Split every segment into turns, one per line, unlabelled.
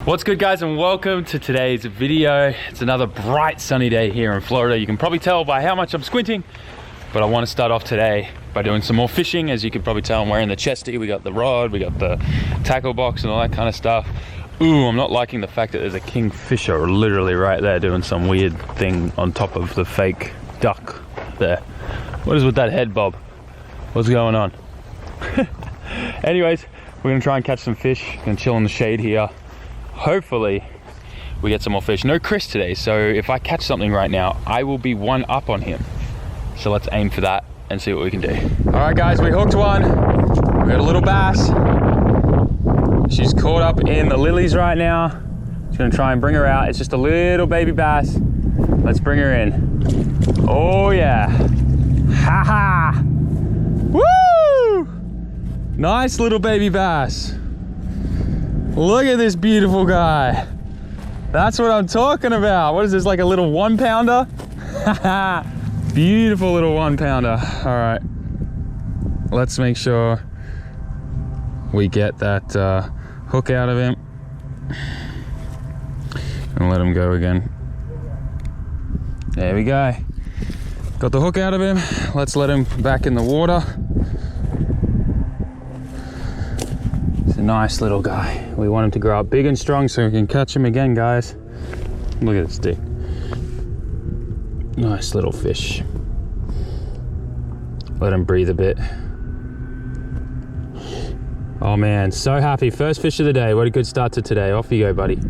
What's good, guys, and welcome to today's video. It's another bright sunny day here in Florida. You can probably tell by how much I'm squinting, but I want to start off today by doing some more fishing. As you can probably tell, I'm wearing the chesty. We got the rod, we got the tackle box and all that kind of stuff. Ooh, I'm not liking the fact that there's a kingfisher literally right there doing some weird thing on top of the fake duck there. What is with that head, Bob? What's going on? Anyways, we're gonna try and catch some fish. Gonna chill in the shade here. Hopefully we get some more fish. No Chris today, so if I catch something right now, I will be one up on him. So let's aim for that and see what we can do. All right, guys, we hooked one. We got a little bass. She's caught up in the lilies right now. Just gonna try and bring her out. It's just a little baby bass. Let's bring her in. Oh yeah. Ha ha. Woo! Nice little baby bass. Look at this beautiful guy. That's what I'm talking about. What is this, like a little 1 pounder? Beautiful little 1 pounder. All right, let's make sure we get that hook out of him and let him go again. There we go. Got the hook out of him. Let's let him back in the water. A nice little guy. We want him to grow up big and strong so we can catch him again, guys. Look at this stick. Nice little fish. Let him breathe a bit. Oh man, so happy. First fish of the day. What a good start to today. Off you go, buddy.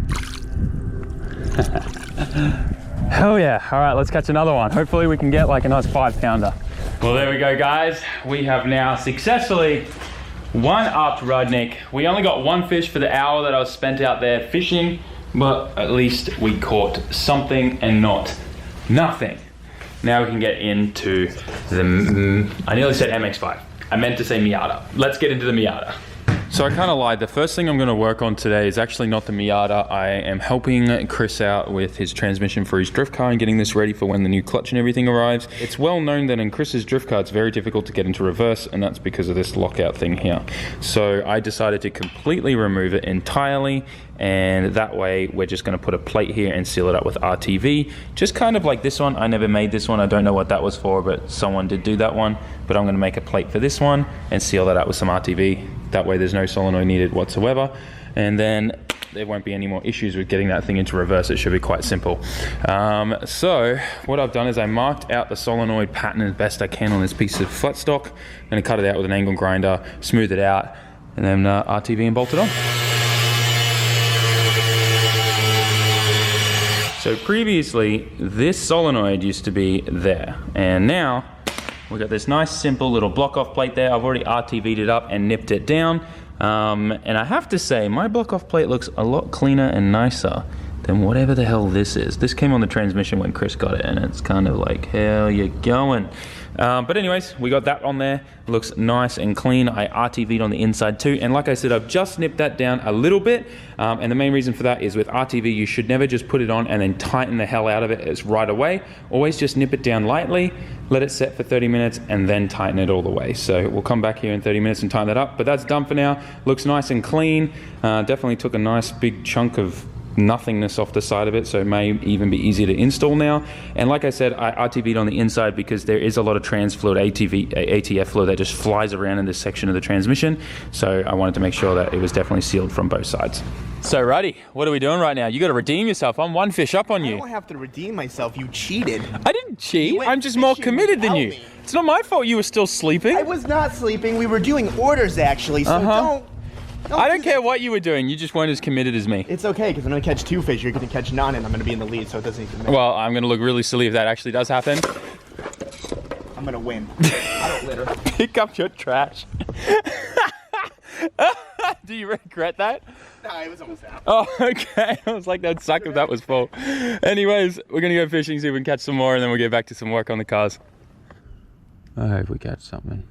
Hell yeah. All right, let's catch another one. Hopefully we can get like a nice 5 pounder. Well, there we go, guys. We have now successfully one-upped Rudnick. We only got one fish for the hour that I was spent out there fishing, but at least we caught something and not nothing. Now we can get into the, I nearly said MX-5. I meant to say Miata. Let's get into the Miata. So I kind of lied. The first thing I'm going to work on today is actually not the Miata. I am helping Chris out with his transmission for his drift car and getting this ready for when the new clutch and everything arrives. It's well known that in Chris's drift car it's very difficult to get into reverse, and that's because of this lockout thing here. So I decided to completely remove it entirely, and that way we're just going to put a plate here and seal it up with RTV. Just kind of like this one. I never made this one. I don't know what that was for, but someone did do that one. But I'm going to make a plate for this one and seal that up with some RTV. That way there's no solenoid needed whatsoever, and then there won't be any more issues with getting that thing into reverse. It should be quite simple. So what I've done is I marked out the solenoid pattern as best I can on this piece of flat stock. I'm going to cut it out with an angle grinder, smooth it out, and then RTV and bolt it on. So previously this solenoid used to be there, and now we've got this nice simple little block off plate there. I've already RTV'd it up and nipped it down. And I have to say, my block off plate looks a lot cleaner and nicer than whatever the hell this is. This came on the transmission when Chris got it, and it's kind of like, hell you going. But anyways, we got that on there. It looks nice and clean. I RTV'd on the inside too. And like I said, I've just nipped that down a little bit. And the main reason for that is with RTV, you should never just put it on and then tighten the hell out of it as right away. Always just nip it down lightly, let it set for 30 minutes, and then tighten it all the way. So we'll come back here in 30 minutes and tighten that up. But that's done for now. Looks nice and clean. Definitely took a nice big chunk of nothingness off the side of it, so it may even be easier to install now. And like I said, I RTV'd on the inside because there is a lot of trans fluid, ATF fluid, that just flies around in this section of the transmission. So I wanted to make sure that it was definitely sealed from both sides. So Ruddy, what are we doing right now? You got to redeem yourself. I'm one fish up on you.
I don't have to redeem myself. You cheated.
I didn't cheat. I'm just more committed than you. It's not my fault you were still sleeping.
I was not sleeping. We were doing orders actually, so
I don't care what you were doing. You just weren't as committed as me.
It's okay, because I'm going to catch 2 fish. You're going to catch none, and I'm going to be in the lead, so it doesn't even matter.
Well, I'm going to look really silly if that actually does happen.
I'm going to win. I don't litter.
Pick up your trash. Do you regret that?
Nah, it was almost out.
Oh, okay. I was like, that'd suck if that was full. Anyways, we're going to go fishing, see if we can catch some more, and then we'll get back to some work on the cars. I hope we catch something.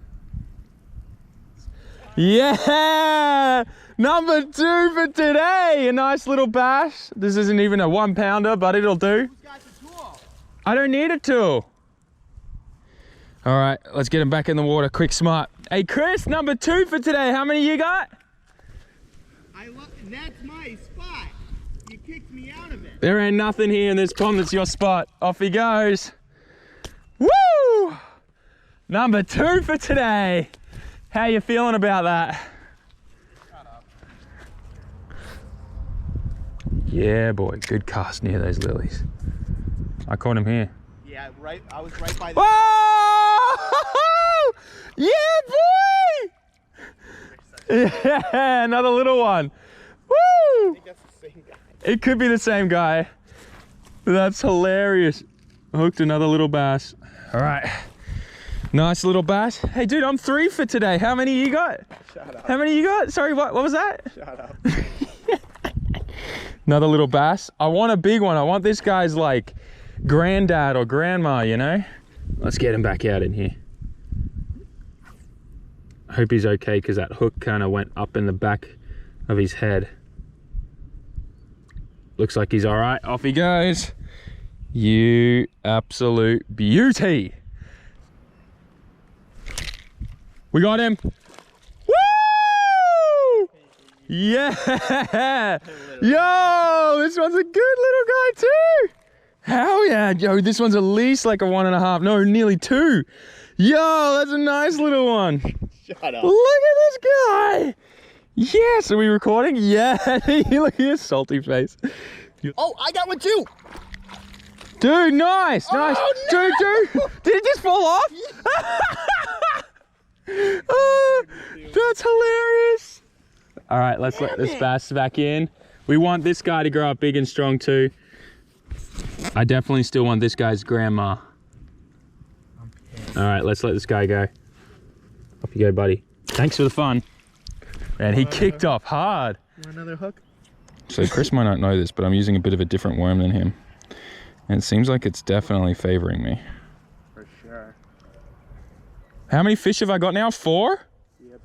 Yeah! Number 2 for today! A nice little bass. This isn't even a 1 pounder, but it'll do.
Who's got the tool?
I don't need a tool. All right, let's get him back in the water, quick, smart. Hey, Chris, number 2 for today. How many you got?
That's my spot. kicked me out of it.
There ain't nothing here in this pond that's your spot. Off he goes. Woo! Number 2 for today. How you feeling about that?
Shut up.
Yeah, boy, good cast near those lilies. I caught him here.
Yeah, right. I was right by the.
Whoa! Yeah, boy! Yeah, another little one. Woo!
I think that's the same guy.
It could be the same guy. That's hilarious. Hooked another little bass. All right. Nice little bass. Hey, dude, I'm 3 for today. How many you got?
Shut up.
How many you got? Sorry, what was that?
Shut up.
Another little bass. I want a big one. I want this guy's like granddad or grandma, you know? Let's get him back out in here. I hope he's okay because that hook kind of went up in the back of his head. Looks like he's all right. Off he goes. You absolute beauty. We got him. Woo! Yeah! Yo, this one's a good little guy too. Hell yeah, yo, this one's at least like a 1.5, no, nearly 2. Yo, that's a nice little one.
Shut up.
Look at this guy. Yes, are we recording? Yeah, look at his salty face.
Oh, I got one too.
Dude, nice, nice.
Oh, no!
Dude, did it just fall off? Oh, that's hilarious. All right, let's let this bass back in. We want this guy to grow up big and strong too. I definitely still want this guy's grandma. All right, let's let this guy go. Off you go, buddy. Thanks for the fun. Man, he kicked off hard.
Another hook?
So Chris might not know this, but I'm using a bit of a different worm than him. And it seems like it's definitely favoring me.
For sure.
How many fish have I got now? 4?
Yep.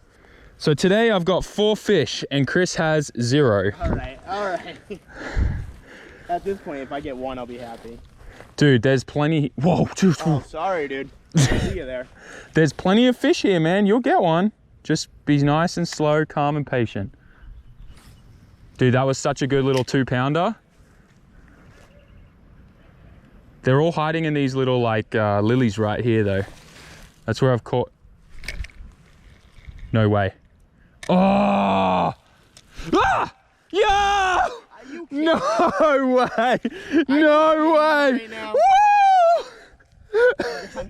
So today I've got 4 fish and Chris has 0.
All right, all right. At this point, if I get 1, I'll be happy.
Dude, there's plenty. Whoa, dude.
Oh, sorry, dude. See you there.
There's plenty of fish here, man. You'll get one. Just be nice and slow, calm and patient. Dude, that was such a good little 2-pounder. They're all hiding in these little like lilies right here though. That's where I've caught. No way. Oh! Ah! Yeah! No way! No way!
Right
Woo!
oh,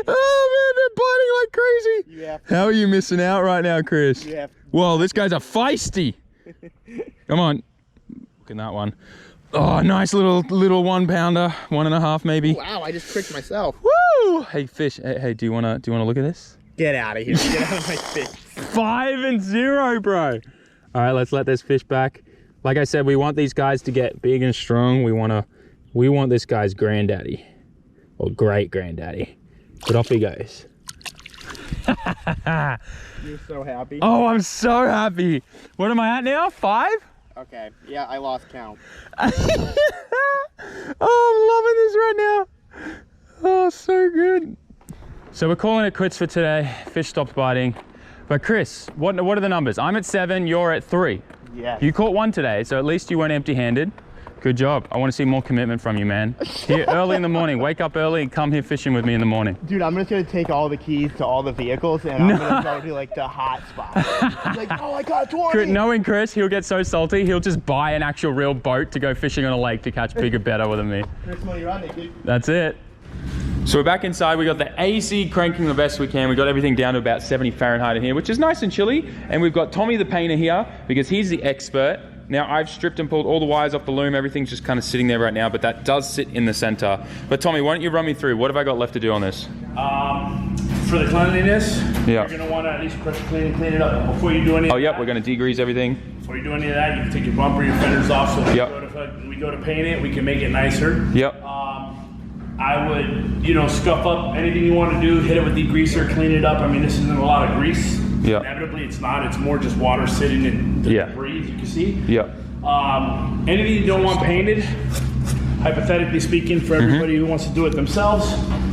Oh man, they're biting like crazy.
you have
How are you missing out right now, Chris?
You have
Whoa, this guy's a feisty. Come on. Look at that one. Oh, nice little 1-pounder, 1.5 maybe.
Wow, I just tricked myself.
Woo! Hey, fish. Hey, do you wanna look at this?
Get out of here. Get out of my fish.
5 and 0, bro. All right, let's let this fish back. Like I said, we want these guys to get big and strong. We want this guy's granddaddy, or great granddaddy. But off he goes.
You're so happy.
Oh, I'm so happy. What am I at now? 5?
Okay. Yeah, I lost count.
Oh, I'm loving this right now. Oh, so good. So we're calling it quits for today. Fish stopped biting. But Chris, what are the numbers? I'm at 7, you're at 3.
Yeah.
You caught 1 today, so at least you weren't empty-handed. Good job. I want to see more commitment from you, man. Here early in the morning. Wake up early and come here fishing with me in the morning.
Dude, I'm just gonna take all the keys to all the vehicles and I'm gonna go to like the hot spot. Like, oh, I got 20.
Knowing Chris, he'll get so salty, he'll just buy an actual real boat to go fishing on a lake to catch bigger, better than me.
Chris, money on it, dude.
That's it. So we're back inside. We got the AC cranking the best we can. We got everything down to about 70 Fahrenheit in here, which is nice and chilly. And we've got Tommy the painter here because he's the expert. Now I've stripped and pulled all the wires off the loom. Everything's just kind of sitting there right now, but that does sit in the center. But Tommy, why don't you run me through? What have I got left to do on this?
For the cleanliness,
Yeah.
you're gonna want to at least pressure clean it up before you do any.
Oh, yep, we're gonna degrease everything.
Before you do any of that, you can take your bumper, your fenders off, so when we go to paint it, we can make it nicer.
Yep.
I would, scuff up anything you want to do, hit it with degreaser, clean it up. I mean, this isn't a lot of grease.
Yeah.
Inevitably, it's not. It's more just water sitting in the debris, as you can see.
Yep.
Anything you don't want painted, hypothetically speaking, for everybody who wants to do it themselves,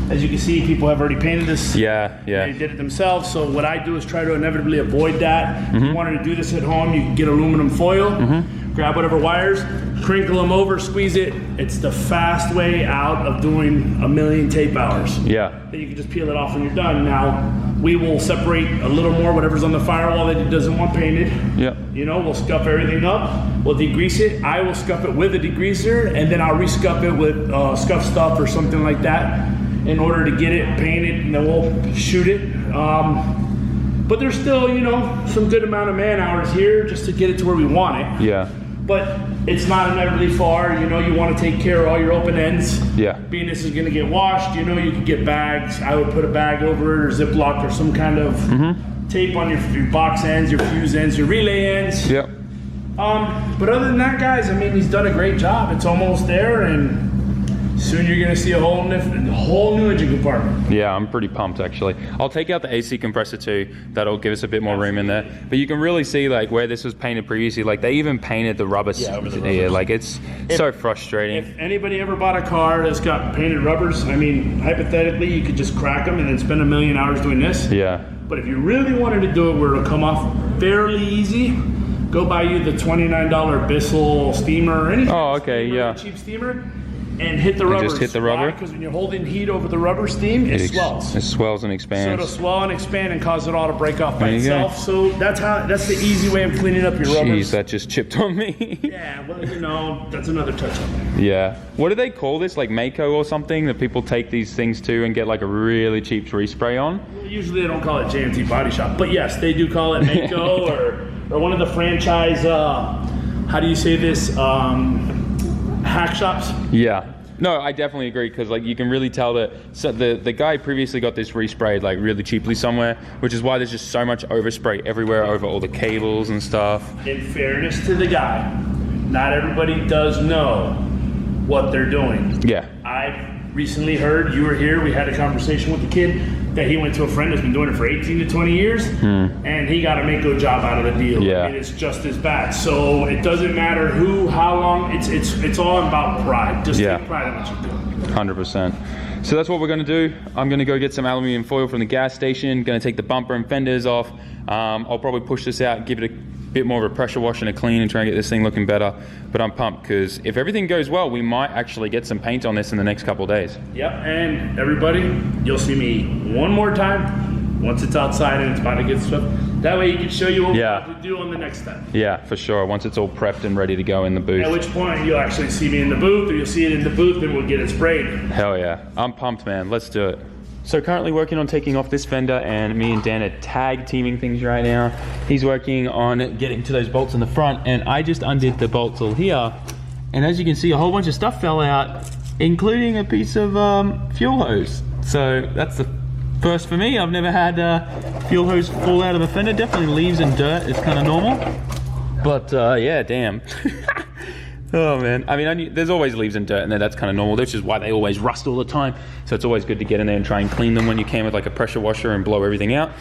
as you can see, people have already painted this.
Yeah.
They did it themselves. So what I do is try to inevitably avoid that. If you wanted to do this at home, you can get aluminum foil. grab whatever wires, crinkle them over, squeeze it. It's the fast way out of doing a million tape hours.
Yeah.
Then you can just peel it off when you're done. Now, we will separate a little more whatever's on the firewall that it doesn't want painted.
Yep.
You know, we'll scuff everything up. We'll degrease it. I will scuff it with a degreaser, and then I'll rescuff it with scuff stuff or something like that in order to get it painted, and then we'll shoot it. But there's still, you know, some good amount of man hours here just to get it to where we want it.
Yeah.
But it's not inevitably far. You know, you want to take care of all your open ends.
Yeah.
Being this is going to get washed, you know, you can get bags. I would put a bag over it or Ziploc or some kind of tape on your box ends, your fuse ends, your relay ends.
Yep.
But other than that, guys, I mean, he's done a great job. It's almost there, and soon you're going to see a whole new engine compartment.
Yeah, I'm pretty pumped actually. I'll take out the AC compressor too. That'll give us a bit more room in there. But you can really see like where this was painted previously. Like they even painted the rubber.
Yeah, over the rubber.
Yeah, like it's so frustrating.
If anybody ever bought a car that's got painted rubbers, I mean, hypothetically, you could just crack them and then spend a million hours doing this.
Yeah.
But if you really wanted to do it where it'll come off fairly easy, go buy you the $29 Bissell steamer or anything.
Oh, okay,
steamer,
yeah.
cheap steamer. And hit the rubber.
Just hit the rubber?
Because when you're holding heat over the rubber steam, it swells.
It swells and
So
expands.
it'll swell and expand and cause it all to break off by
There you go.
itself. So that's the easy way of cleaning up your rubbers.
Jeez, that just chipped on me.
Yeah, well, you know, that's another touch up.
Yeah. What do they call this? Like Mako or something that people take these things to and get like a really cheap respray on?
Usually they don't call it JMT Body Shop, but yes, they do call it Mako or one of the franchise, how do you say this, hack shops?
Yeah. No, I definitely agree because like you can really tell that the guy previously got this resprayed like really cheaply somewhere, which is why there's just so much overspray everywhere over all the cables and stuff.
In fairness to the guy, not everybody does know what they're doing.
Yeah.
I recently heard, you were here, we had a conversation with the kid that he went to a friend that's been doing it for 18 to 20 years and he got a Mako job out of the deal.
Yeah.
I mean, it's just as bad. So it doesn't matter who, how long, it's all about pride. Just take pride in what you're doing.
100%. So that's what we're going to do. I'm going to go get some aluminum foil from the gas station, going to take the bumper and fenders off. I'll probably push this out, give it a bit more of a pressure wash and a clean and try and get this thing looking better. But I'm pumped because if everything goes well, we might actually get some paint on this in the next couple of days.
Yep, and everybody, you'll see me one more time once it's outside and it's about to get stuff. That way he can show you what we have to do on the next step.
Yeah, for sure. Once it's all prepped and ready to go in the booth.
At which point you'll actually see me in the booth, or you'll see it in the booth, and we'll get it sprayed.
Hell yeah. I'm pumped, man. Let's do it. So currently working on taking off this fender, and me and Dan are tag teaming things right now. He's working on getting to those bolts in the front, and I just undid the bolts all here. And as you can see, a whole bunch of stuff fell out, including a piece of fuel hose. So that's the first for me. I've never had fuel hose fall out of a fender. Definitely leaves and dirt, it's kind of normal. But yeah, damn. Oh man, I mean, there's always leaves and dirt in there, that's kind of normal, which is why they always rust all the time. So it's always good to get in there and try and clean them when you can with like a pressure washer and blow everything out.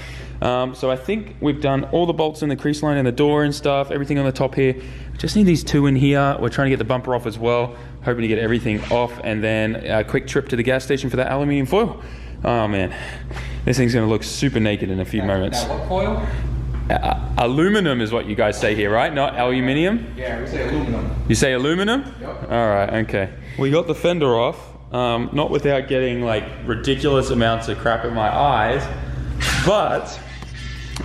So I think we've done all the bolts in the crease line and the door and stuff, everything on the top here. Just need these two in here. We're trying to get the bumper off as well, hoping to get everything off, and then a quick trip to the gas station for that aluminium foil. Oh man, this thing's gonna look super naked in a few moments.
Now what foil?
Aluminum is what you guys say here, right? Not aluminium?
Yeah, we say aluminum.
You say aluminum?
Yep.
All right, okay. We got the fender off, not without getting like ridiculous amounts of crap in my eyes, but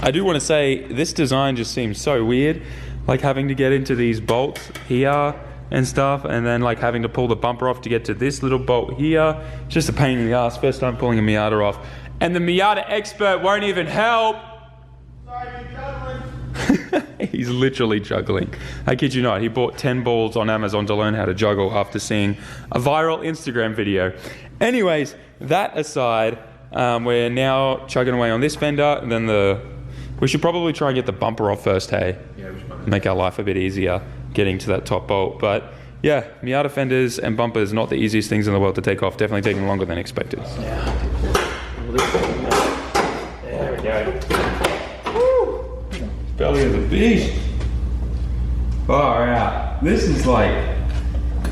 I do want to say this design just seems so weird, like having to get into these bolts here and stuff, and then like having to pull the bumper off to get to this little bolt here. It's just a pain in the ass. First time pulling a Miata off, and the Miata expert won't even help. He's literally juggling. I kid you not, he bought 10 balls on Amazon to learn how to juggle after seeing a viral Instagram video. Anyways, that aside, we're now chugging away on this fender, and then we should probably try and get the bumper off first, hey? Yeah, we should. Make our life a bit easier getting to that top bolt. But yeah, Miata fenders and bumpers, not the easiest things in the world to take off. Definitely taking longer than expected.
Yeah. There we go.
Belly of the beast. Far out. This is like,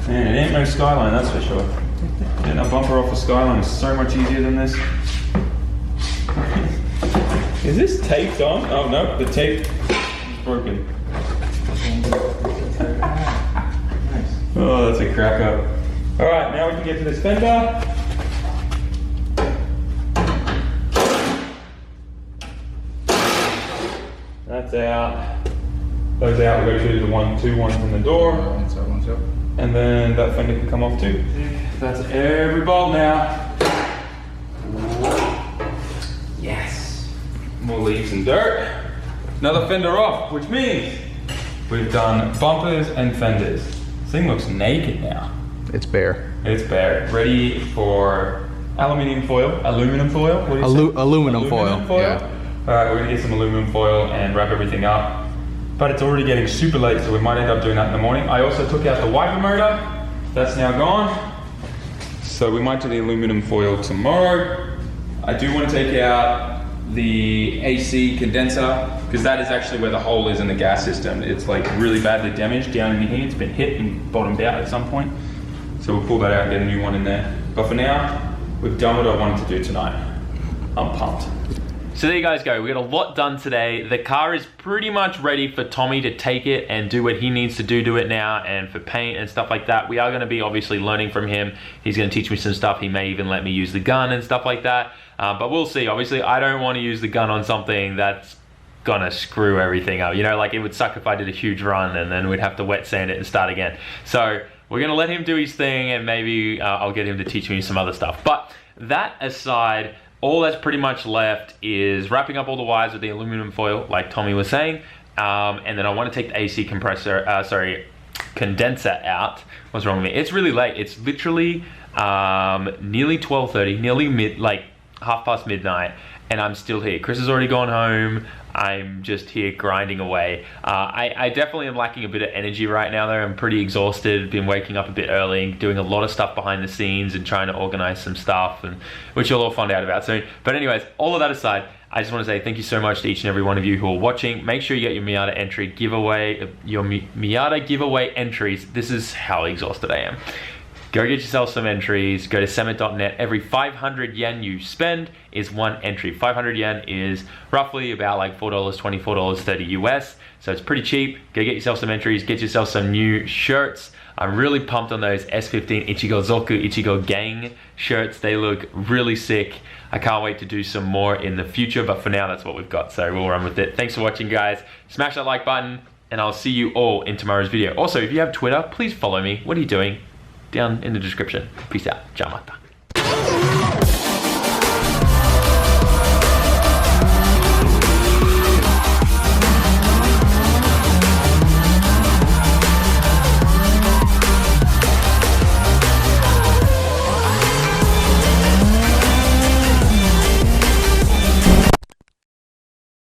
man, it ain't no Skyline, that's for sure. Getting a bumper off a Skyline is so much easier than this. Is this taped on? Oh no, the tape is broken. Oh, that's a cracker. All right, now we can get to this fender. That's out. Those out. We've got to do the two ones in the door.
One's up.
And then that fender can come off too. That's every bolt now. Yes. More leaves and dirt. Another fender off, which means we've done bumpers and fenders. This thing looks naked now.
It's bare.
It's bare. Ready for aluminum foil. Aluminum foil? What do you say?
Aluminum foil. Yeah.
All right, we're gonna get some aluminum foil and wrap everything up. But it's already getting super late, so we might end up doing that in the morning. I also took out the wiper motor. That's now gone. So we might do the aluminum foil tomorrow. I do want to take out the AC condenser, because that is actually where the hole is in the gas system. It's like really badly damaged down in here. It's been hit and bottomed out at some point. So we'll pull that out and get a new one in there. But for now, we've done what I wanted to do tonight. I'm pumped. So there you guys go. We got a lot done today. The car is pretty much ready for Tommy to take it and do what he needs to do to it now, and for paint and stuff like that. We are going to be obviously learning from him. He's going to teach me some stuff. He may even let me use the gun and stuff like that. But we'll see. Obviously, I don't want to use the gun on something that's gonna screw everything up. You know, like it would suck if I did a huge run and then we'd have to wet sand it and start again. So we're gonna let him do his thing, and maybe I'll get him to teach me some other stuff. But that aside, all that's pretty much left is wrapping up all the wires with the aluminum foil, like Tommy was saying, and then I want to take the AC condenser out. What's wrong with me? It's really late. It's literally nearly 12:30, nearly half past midnight, and I'm still here. Chris has already gone home. I'm just here grinding away. I definitely am lacking a bit of energy right now though. I'm pretty exhausted, been waking up a bit early, doing a lot of stuff behind the scenes and trying to organize some stuff, and which you'll all find out about soon. But anyways, all of that aside, I just want to say thank you so much to each and every one of you who are watching. Make sure you get your Miata entry giveaway, your Miata giveaway entries. This is how exhausted I am. Go get yourself some entries. Go to SAMMIT.net. Every 500 yen you spend is one entry. 500 yen is roughly about like $4.20, $4.30 US. So it's pretty cheap. Go get yourself some entries. Get yourself some new shirts. I'm really pumped on those S15 Ichigo Zoku, Ichigo Gang shirts. They look really sick. I can't wait to do some more in the future, but for now, that's what we've got. So we'll run with it. Thanks for watching, guys. Smash that like button, and I'll see you all in tomorrow's video. Also, if you have Twitter, please follow me. What are you doing? Down in the description. Peace out. Ciao, mata.